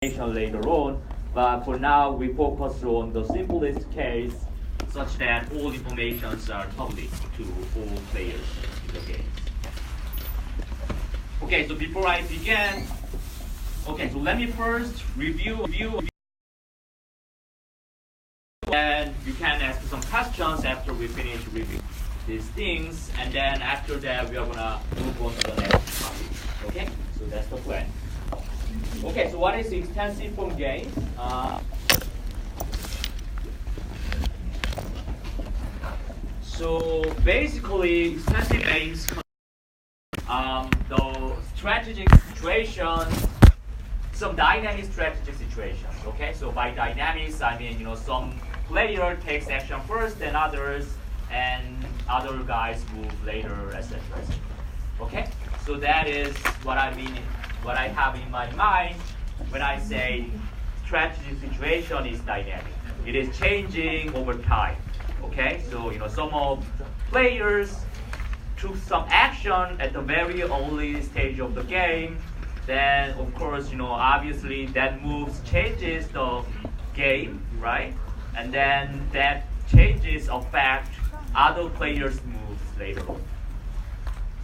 later on, but for now we focus on the simplest case such that all informations are public to all players in the game. Okay, so before I begin, so let me first review and you can ask some questions after we finish reviewing these things, and then after that we are gonna move on to the next topic. Okay, so that's the plan. Okay, so what is extensive form game? So basically, extensive games, the strategic situations, some dynamic strategic situations. Okay, so by dynamics, I mean some player takes action first, then others, and other guys move later, etc. Okay, so that is what I mean. What I have in my mind when I say strategy situation is dynamic. It is changing over time. Okay, so some of players took some action at the very early stage of the game. Then of course, obviously that moves changes the game, right? And then that changes affect other players' moves later on.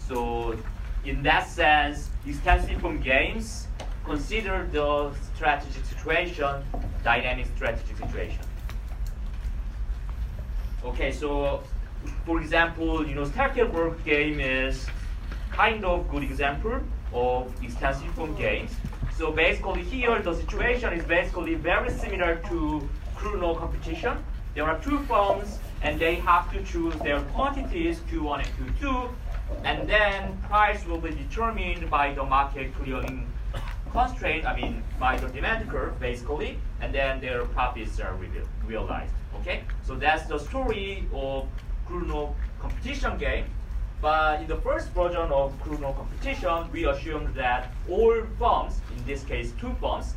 So in that sense, extensive form games consider the strategic situation, dynamic strategic situation. Okay, so for example, Starterberg game is kind of good example of extensive form games. So basically here the situation is basically very similar to Chrono competition. There are two forms and they have to choose their quantities Q1 and Q2. And then price will be determined by the market clearing constraint, by the demand curve, basically, and then their profits are realized. Okay, so that's the story of Chrono competition game. But in the first version of Chrono competition, we assumed that all firms, in this case two firms,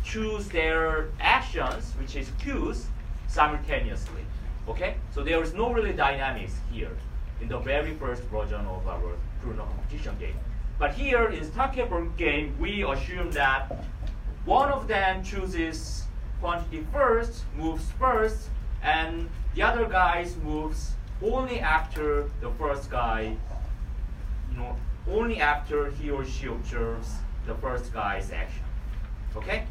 choose their actions, which is Qs, simultaneously. Okay, so there is no really dynamics here in the very first version of our Chrono competition game. But here in Starterberg game, we assume that one of them chooses quantity first, moves first, and the other guy moves only after the first guy, only after he or she observes the first guy's action. Okay?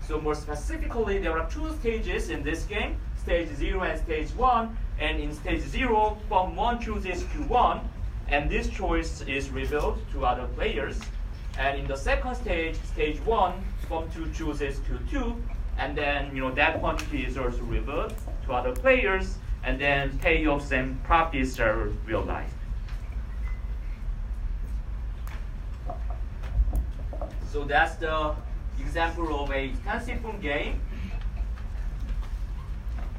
So more specifically, there are two stages in this game, stage 0 and stage 1. And in stage 0, firm 1 chooses Q1, and this choice is revealed to other players. And in the second stage, stage 1, firm 2 chooses Q2, and then that quantity is also revealed to other players, and then payoffs and profits are realized. So that's the example of a extensive form game.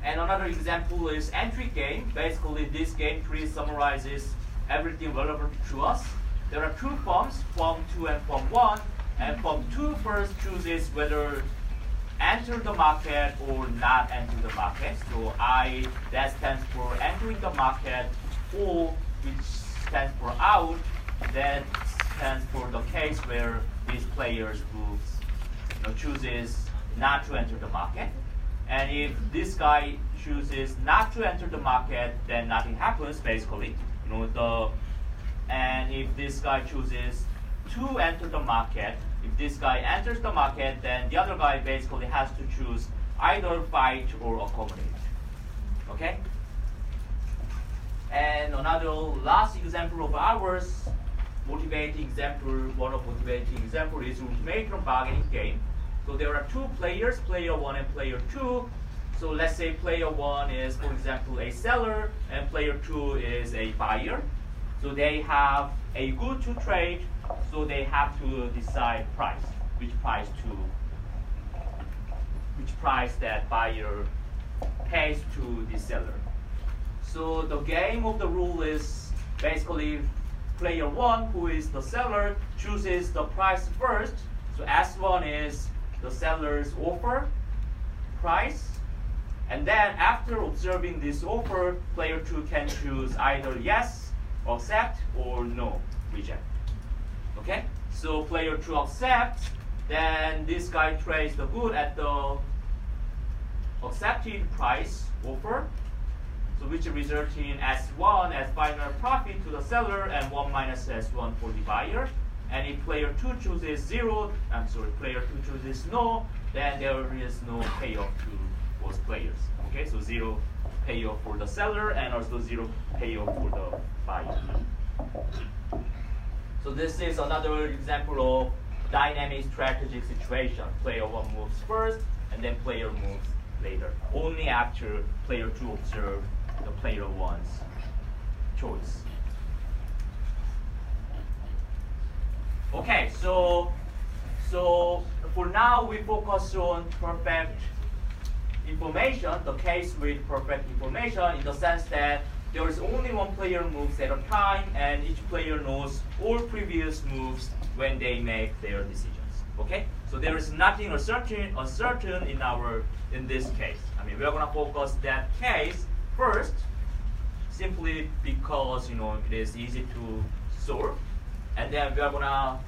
And another example is entry game. Basically, this game tree summarizes everything relevant to us. There are two forms, form 2 and form 1. And form 2 first chooses whether enter the market or not enter the market. So I, that stands for entering the market. O, which stands for out, that stands for the case where these players chooses not to enter the market. And if this guy chooses not to enter the market, then nothing happens, basically. And if this guy chooses to enter the market, if this guy enters the market, then the other guy basically has to choose either fight or accommodate. Okay? And another last example of ours, motivating example, one of motivating example is ultimatum bargaining game. So there are two players, player 1 and player 2. So let's say player 1 is, for example, a seller, and player 2 is a buyer. So they have a good to trade, so they have to decide price, which price that buyer pays to the seller. So the game of the rule is basically player 1, who is the seller, chooses the price first. So S1 is the seller's offer price, and then after observing this offer, player 2 can choose either yes, accept, or no, reject. Okay, so player 2 accepts, then this guy trades the good at the accepted price offer, so which results in S1 as final profit to the seller and 1 minus S1 for the buyer. And if player 2 chooses player 2 chooses no, then there is no payoff to both players. Okay, so 0 payoff for the seller and also 0 payoff for the buyer. So this is another example of dynamic strategic situation. Player 1 moves first, and then player moves later, only after player 2 observes the player 1's choice. Okay, so for now we focus on perfect information, the case with perfect information, in the sense that there is only one player moves at a time, and each player knows all previous moves when they make their decisions. Okay, so there is nothing uncertain in this case. I mean, we are going to focus that case first, simply because it is easy to solve, and then we are going to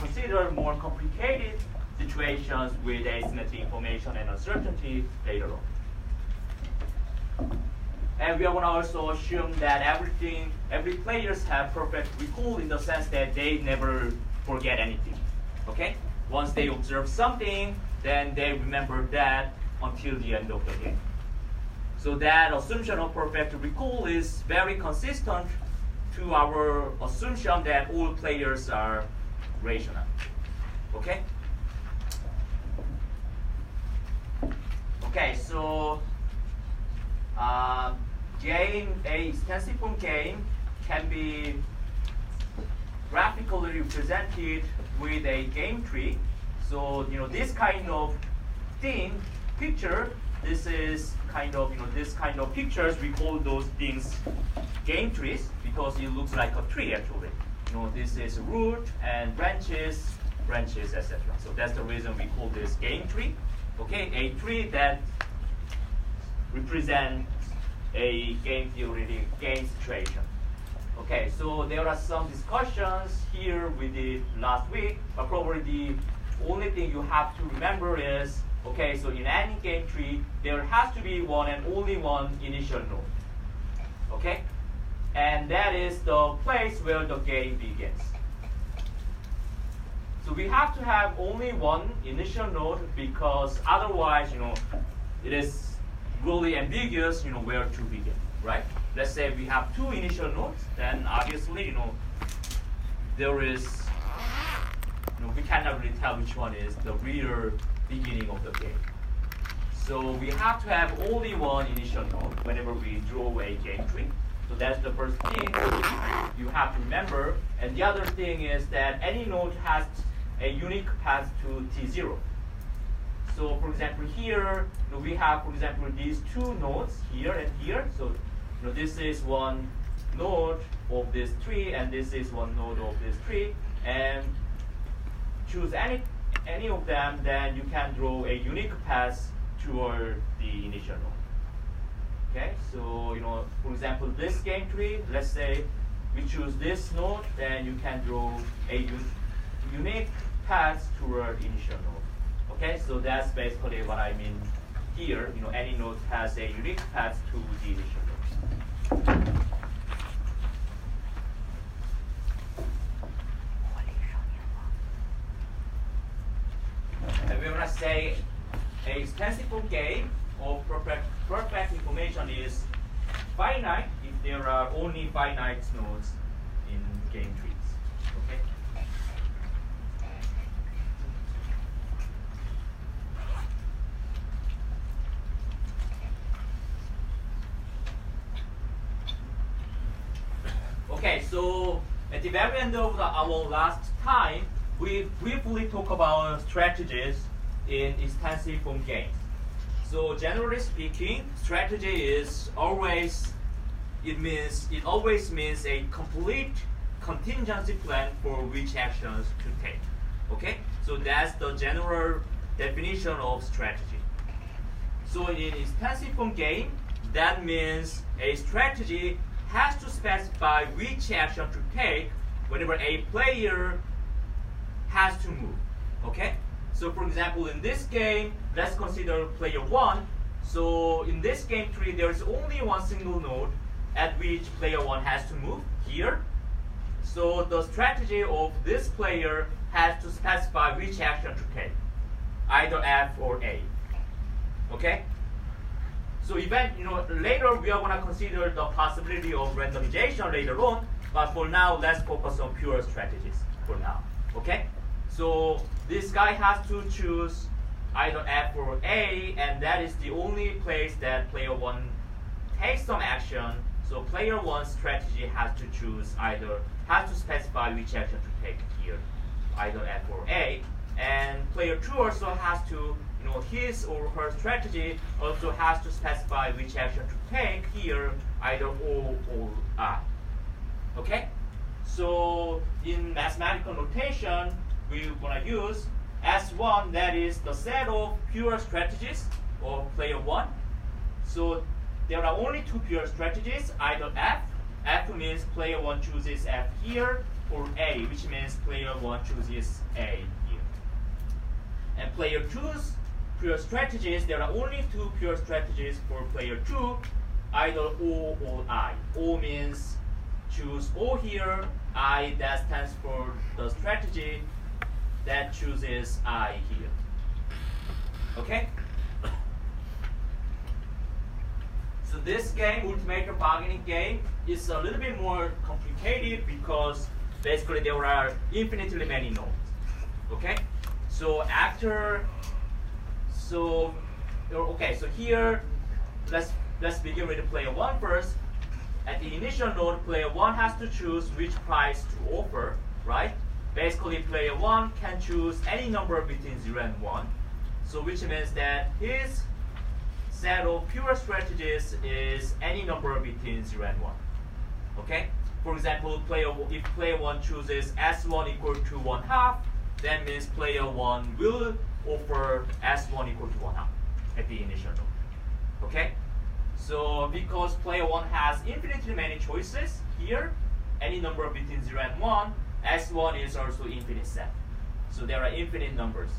consider more complicated situations with asymmetric information and uncertainty later on. And we are going to also assume that every players have perfect recall, in the sense that they never forget anything. Okay? Once they observe something, then they remember that until the end of the game. So that assumption of perfect recall is very consistent to our assumption that all players are rational. Okay? Okay, so a extensive form game can be graphically represented with a game tree. So this kind of picture, this is this kind of pictures, we call those things game trees, because it looks like a tree actually. This is root and branches, etc. So that's the reason we call this game tree. Okay, a tree that represents a game theoretic game situation. Okay, so there are some discussions here we did last week, but probably the only thing you have to remember is, okay, so in any game tree, there has to be one and only one initial node. Okay? And that is the place where the game begins. So we have to have only one initial node, because otherwise, it is really ambiguous, where to begin, right? Let's say we have two initial nodes, then obviously, there is, we cannot really tell which one is the real beginning of the game. So we have to have only one initial node whenever we draw a game tree. So that's the first thing you have to remember. And the other thing is that any node has a unique path to T0. So for example, here we have, for example, these two nodes here and here. So this is one node of this tree, and this is one node of this tree. And choose any of them, then you can draw a unique path toward the initial node. Okay, so for example, this game tree, let's say we choose this node, then you can draw a unique path toward initial node. Okay, so that's basically what I mean here. Any node has a unique path to the initial node. And we're going to say a extensible game of perfect information is finite if there are only finite nodes in game trees. Okay. Okay, so at the very end of our last time, we briefly talked about strategies in extensive form games. So generally speaking, strategy is always means a complete contingency plan for which actions to take. Okay, so that's the general definition of strategy. So in extensive form game, that means a strategy has to specify which action to take whenever a player has to move. Okay? So for example, in this game, let's consider player 1. So in this game tree, there is only one single node at which player 1 has to move here. So the strategy of this player has to specify which action to take, either F or A. Okay? So later we are going to consider the possibility of randomization later on, but for now, let's focus on pure strategies for now. Okay? So this guy has to choose either F or A, and that is the only place that player 1 takes some action. So player 1's strategy has to specify which action to take here, either F or A. And player 2 also has to, his or her strategy also has to specify which action to take here, either O or I. Okay? So in mathematical notation, we're going to use S1, that is the set of pure strategies of player 1. So there are only two pure strategies, either F. F means player 1 chooses F here, or A, which means player 1 chooses A here. And player 2's pure strategies, there are only two pure strategies for player 2, either O or I. O means choose O here, I, that stands for the strategy that chooses I here. Okay? So this game, ultimatum bargaining game, is a little bit more complicated because basically there are infinitely many nodes. Okay? So so here, let's begin with the player 1 first. At the initial node, player 1 has to choose which price to offer, right? Basically, player 1 can choose any number between 0 and 1. So which means that his set of pure strategies is any number between 0 and 1. Okay? For example, if player 1 chooses S1 equal to 1/2, that means player 1 will offer S1 equal to 1/2 at the initial node. Okay? So because player 1 has infinitely many choices here, any number between 0 and 1, S1 is also infinite set. So there are infinite numbers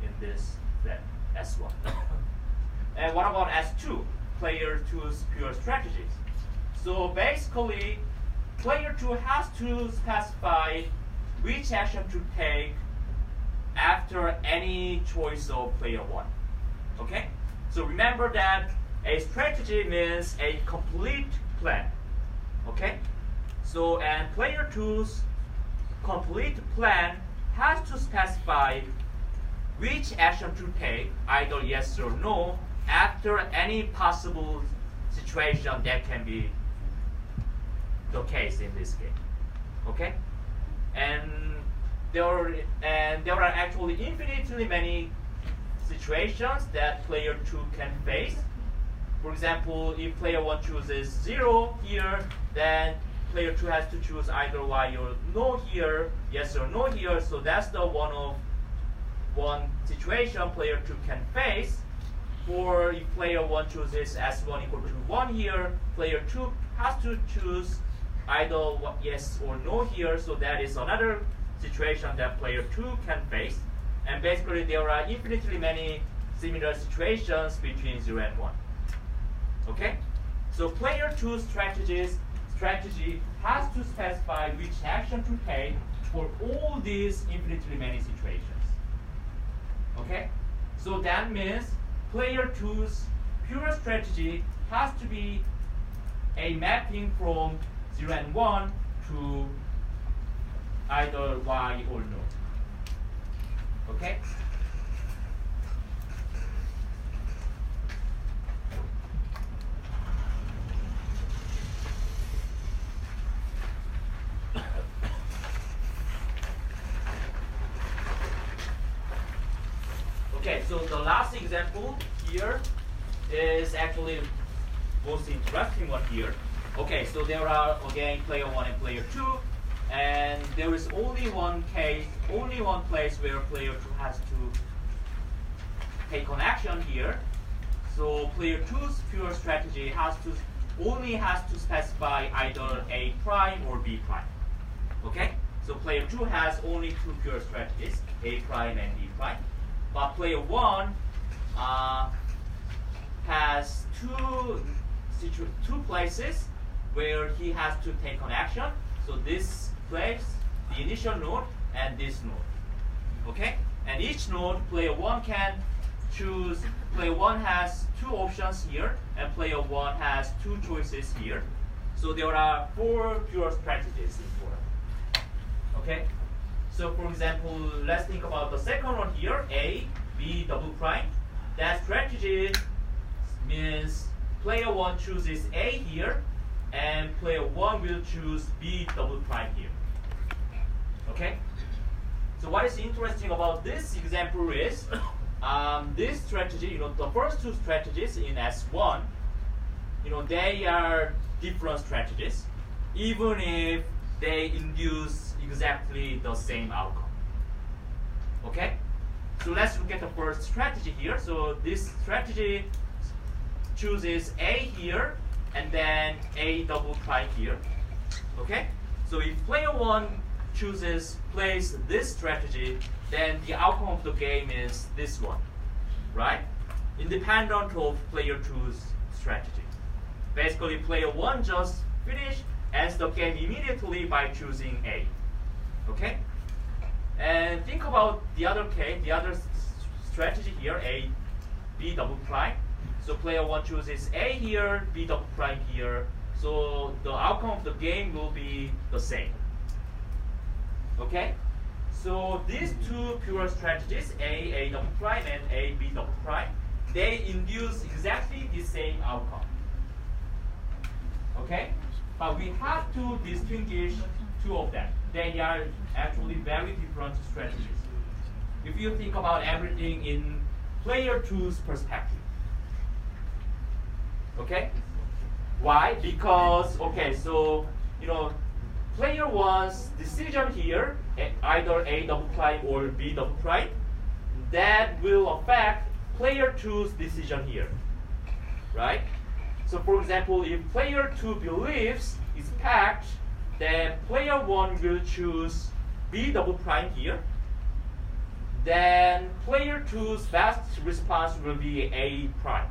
in this set, S1. And what about S2, player 2's pure strategies? So basically, player 2 has to specify which action to take after any choice of player 1. Okay? So remember that a strategy means a complete plan. Okay? So, and player 2's complete plan has to specify which action to take, either yes or no, after any possible situation that can be the case in this game. Okay? And there are actually infinitely many situations that player 2 can face. For example, if player 1 chooses 0 here, then player 2 has to choose either Y or no here, yes or no here. So that's the one situation player 2 can face. Or if player 1 chooses S1 equal to 1 here, player 2 has to choose either yes or no here. So that is another situation that player 2 can face. And basically there are infinitely many similar situations between 0 and 1. Okay? So player 2's strategy has to specify which action to take for all these infinitely many situations. Okay? So that means player 2's pure strategy has to be a mapping from 0 and 1 to either Y or no. Okay? Okay, so the last example here is actually most interesting one here. Okay, so there are again player 1 and player 2, and there is only one place where player 2 has to take an action here. So player 2's pure strategy only has to specify either A prime or B prime. Okay? So player 2 has only two pure strategies, A prime and B prime. But player 1 has two places where he has to take an action. So this place, the initial node, and this node. Okay? And each node, player 1 can choose. Player 1 has two options here, and player 1 has two choices here. So there are four pure strategies in total. Okay? So for example, let's think about the second one here, A, B double prime. That strategy means player 1 chooses A here, and player 1 will choose B double prime here. Okay? So what is interesting about this example is this strategy, the first two strategies in S1, they are different strategies, even if they induce exactly the same outcome. Okay? So let's look at the first strategy here. So this strategy chooses A here and then A double prime here. Okay? So if player 1 plays this strategy, then the outcome of the game is this one, right? Independent of player 2's strategy. Basically, player 1 just ends the game immediately by choosing A. Okay? And think about the other case, the other strategy here, A, B double prime. So player 1 chooses A here, B double prime here. So the outcome of the game will be the same. Okay? So these two pure strategies, A double prime and A, B double prime, they induce exactly the same outcome. Okay? But we have to distinguish two of them. They are actually very different strategies. If you think about everything in player 2's perspective. Okay? Why? Because, okay, so, player 1's decision here, either A double prime or B double prime, that will affect player 2's decision here, right? So for example, if player 2 believes is packed, then player 1 will choose B double prime here. Then player 2's best response will be A prime,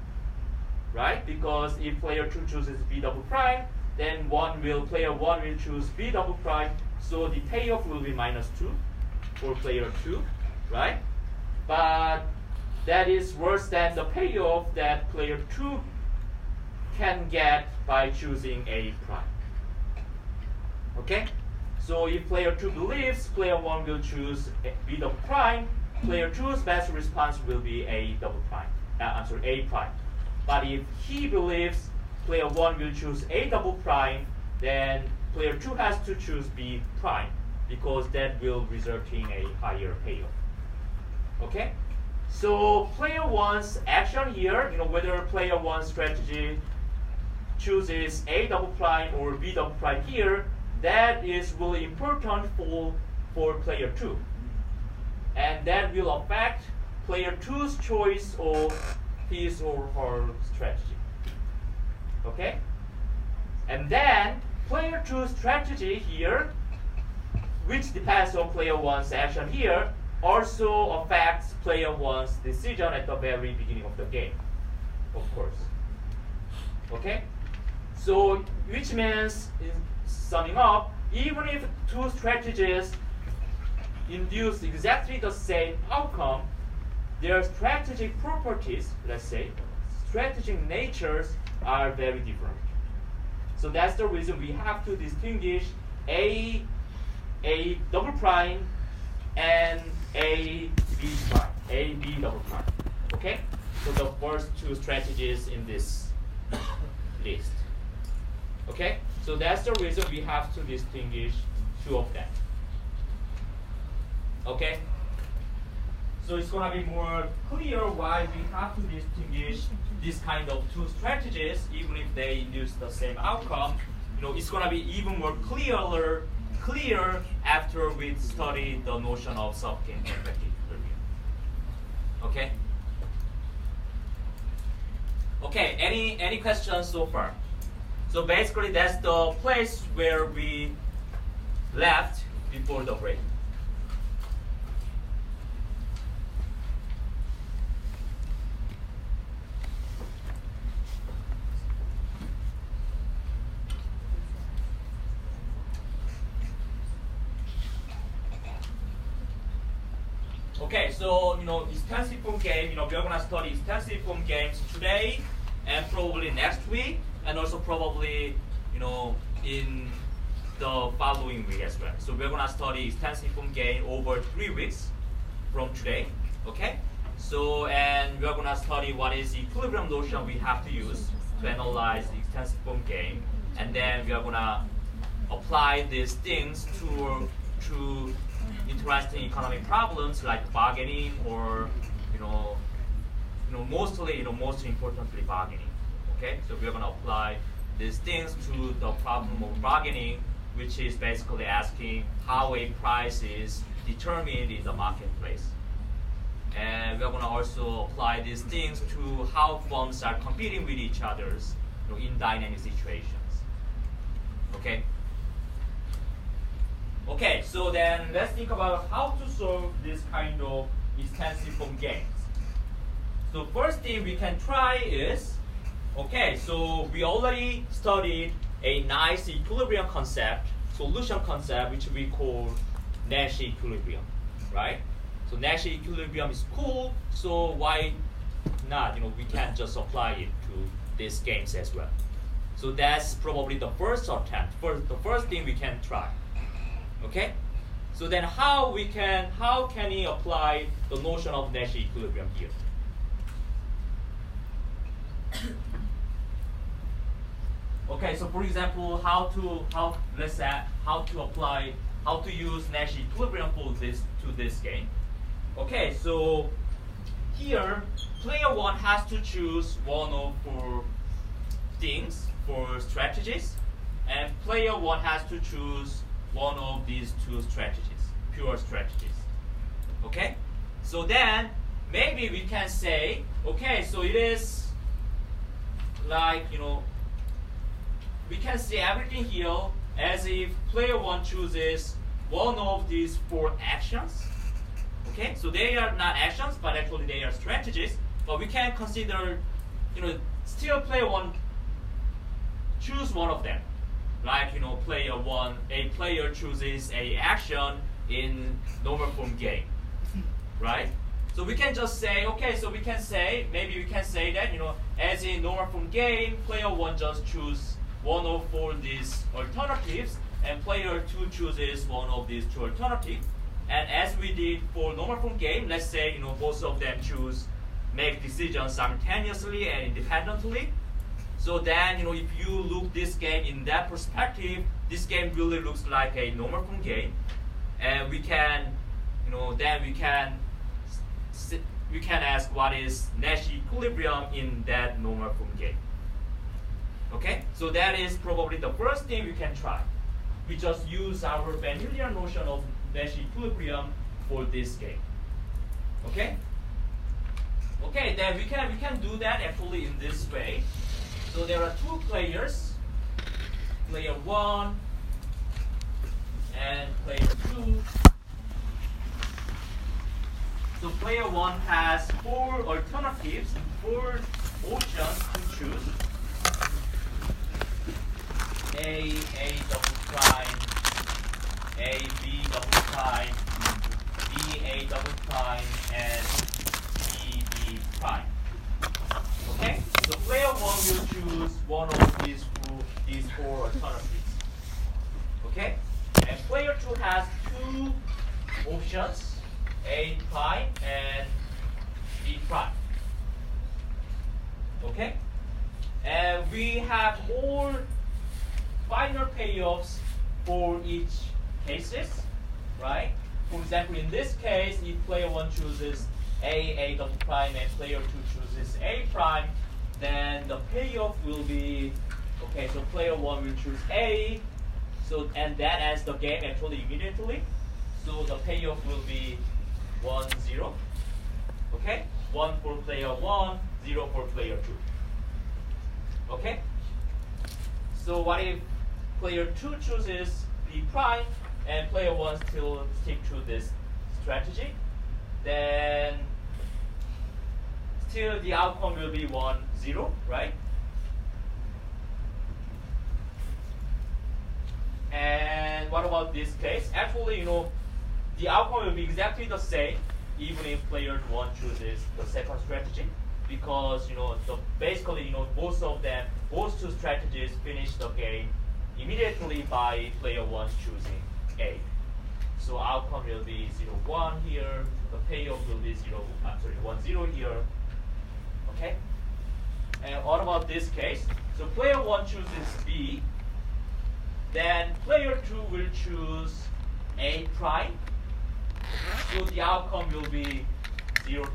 right? Because if player 2 chooses B double prime, then player 1 will choose B double prime, so the payoff will be -2 for player 2, right? But that is worse than the payoff that player 2 can get by choosing A prime. Okay? So if player 2 believes player 1 will choose B double prime, player 2's best response will be A double prime. A prime. But if he believes player 1 will choose A double prime, then player 2 has to choose B prime, because that will result in a higher payoff. Okay? So player 1's action here, whether player 1's strategy chooses A double prime or B double prime here, that is really important for player 2. And that will affect player 2's choice of his or her strategy. Okay? And then player 2's strategy here, which depends on player 1's action here, also affects player 1's decision at the very beginning of the game, of course. Okay? So, which means, summing up, even if two strategies induce exactly the same outcome, their strategic properties, let's say, strategic natures are very different. So that's the reason we have to distinguish A double prime and A B prime, A B double prime. Okay? So the first two strategies in this list. Okay? So that's the reason we have to distinguish two of them. Okay? So it's going to be more clear why we have to distinguish this kind of two strategies, even if they induce the same outcome. It's going to be even more clear after we study the notion of sub-game perspective. Okay? Okay, any questions so far? So basically that's the place where we left before the break. Okay, so extensive form game. We are gonna study extensive form games today, and probably next week, and also probably in the following week as well. So we're gonna study extensive form game over 3 weeks from today. Okay, so and we're gonna study what is the equilibrium notion we have to use to analyze the extensive form game, and then we are gonna apply these things to interesting economic problems like bargaining or most importantly bargaining. Okay, so we're going to apply these things to the problem of bargaining, which is basically asking how a price is determined in the marketplace. And we're going to also apply these things to how firms are competing with each other in dynamic situations. Okay. Okay, so then let's think about how to solve this kind of extensive form games. So first thing we can try is, okay, so we already studied a nice equilibrium concept, solution concept, which we call Nash equilibrium, right? So Nash equilibrium is cool, so why not? We can just apply it to these games as well. So that's probably the first attempt, the first thing we can try. Okay, so then how can we apply the notion of Nash equilibrium here? Okay, so for example, how to use Nash equilibrium to this game. Okay, so here player 1 has to choose one of 4 things for strategies, and player 1 has to choose one of these 2 strategies, pure strategies. Okay? So then maybe we can say, okay, so it is like, we can see everything here as if player 1 chooses one of these 4 actions. Okay? So they are not actions, but actually they are strategies. But we can consider, still player 1 choose one of them. Like a player chooses a action in normal form game, right? So we can just say, okay, so maybe we can say that as in normal form game, player 1 just choose one of 4 these alternatives, and player 2 chooses one of these 2 alternatives. And as we did for normal form game, let's say both of them make decisions simultaneously and independently. So then, if you look this game in that perspective, this game really looks like a normal form game, and we can, then we can ask what is Nash equilibrium in that normal form game. Okay, so that is probably the first thing we can try. We just use our familiar notion of Nash equilibrium for this game. Okay. Okay, then we can do that actually in this way. So there are 2 players, player 1 and player 2. So player 1 has 4 alternatives, 4 options to choose. A double prime, A, B double prime, B, A double prime, and C, B prime. Okay? So player 1 will choose one of these 4 alternatives. Okay? And player 2 has 2 options, A prime and B prime. Okay? And we have all final payoffs for each cases, right? For example, in this case, if player 1 chooses A double prime, and player 2 chooses A prime, then the payoff will be, okay, so player 1 will choose A, so and that ends the game actually immediately. So the payoff will be 1, 0. Okay? 1 for player 1, 0 for player 2. Okay? So what if player 2 chooses B prime, and player 1 still stick to this strategy, then still the outcome will be 1, 0, right? And what about this case? Actually, the outcome will be exactly the same even if player 1 chooses the second strategy, because basically both two strategies finish the game immediately by player 1 choosing A. So outcome will be 0, 1 here. The payoff will be 1, 0 here. Okay. And what about this case? So player 1 chooses B. Then player 2 will choose A prime. So the outcome will be 0, 2.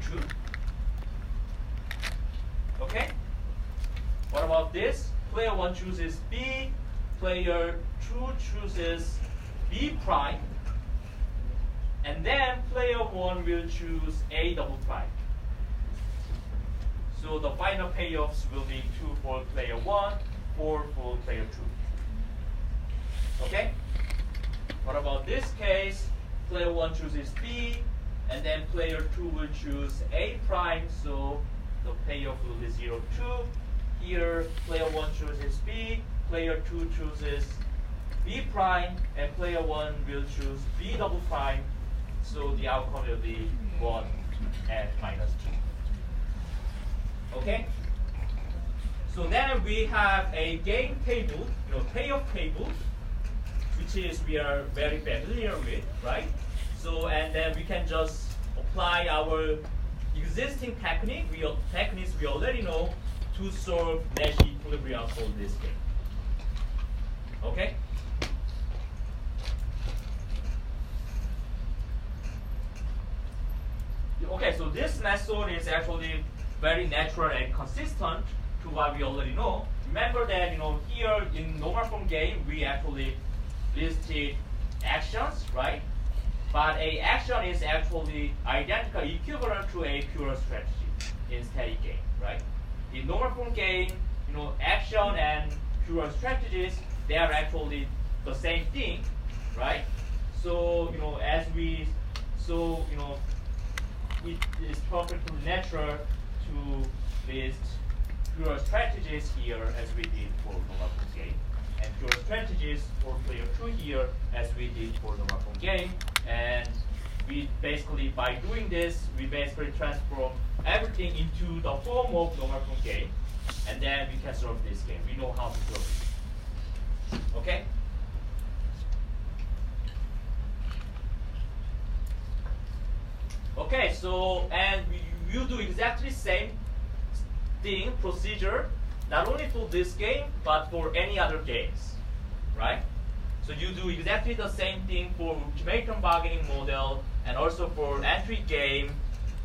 Okay? What about this? Player 1 chooses B. Player 2 chooses B prime. And then player 1 will choose A double prime. So the final payoffs will be 2 for player 1, 4 for player 2. Okay? What about this case? Player 1 chooses B, and then player 2 will choose A prime, so the payoff will be 0, 2. Here, player 1 chooses B, player 2 chooses B prime, and player 1 will choose B double prime, so the outcome will be 1 and minus 2. Okay? So then we have a game table, payoff table, which is we are very familiar with, right? So, and then we can just apply our existing techniques we already know to solve Nash equilibrium for this game. Okay? Okay, so this method is actually very natural and consistent to what we already know. Remember that here in normal form game we actually listed actions, right? But a action is actually identical, equivalent to a pure strategy in static game, right? In normal form game, action and pure strategies, they are actually the same thing, right? So it is perfectly natural to list pure strategies here as we did for normal form game, and pure strategies for player 2 here as we did for normal form game. And we basically, by doing this, we basically transform everything into the form of normal form game, and then we can solve this game. We know how to solve it. Okay? Okay, so, and you do exactly same thing, procedure, not only for this game, but for any other games, right? So you do exactly the same thing for ultimatum bargaining model, and also for entry game,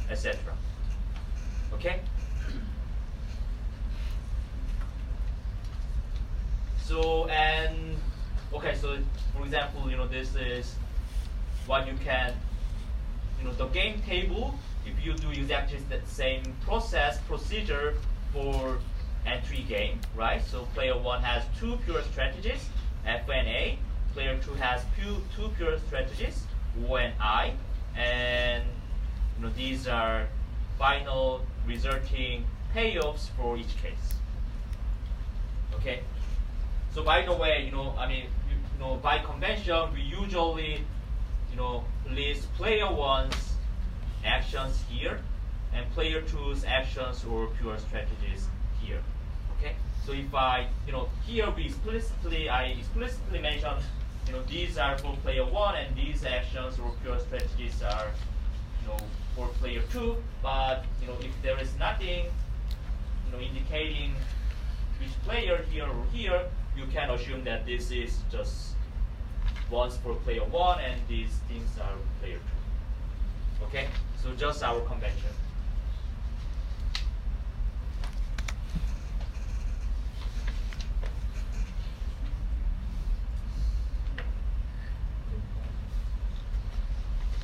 etc. Okay? So, and, okay, so for example, this is what you can, the game table, if you do exactly the same procedure for entry game, right? So player 1 has 2 pure strategies, F and A. Player 2 has 2 pure strategies, O and I. And these are final resulting payoffs for each case. Okay? So by the way, by convention, we usually list player 1's actions here and player 2's actions or pure strategies here. Okay? So if I, here I explicitly mention, these are for player 1 and these actions or pure strategies are, for player 2. But, if there is nothing, indicating which player here or here, you can assume that this is just ones for player 1 and these things are player 2. Okay? So just our convention.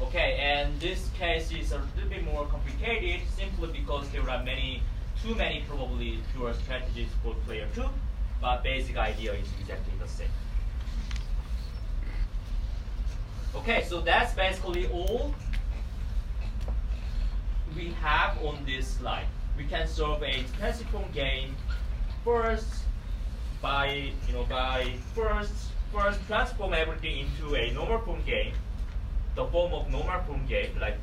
Okay, and this case is a little bit more complicated simply because there are too many probably pure strategies for player 2, but basic idea is exactly the same. Okay, so that's basically all we have on this slide. We can solve a extensive form game first by first transform everything into a normal form game, the form of normal form game like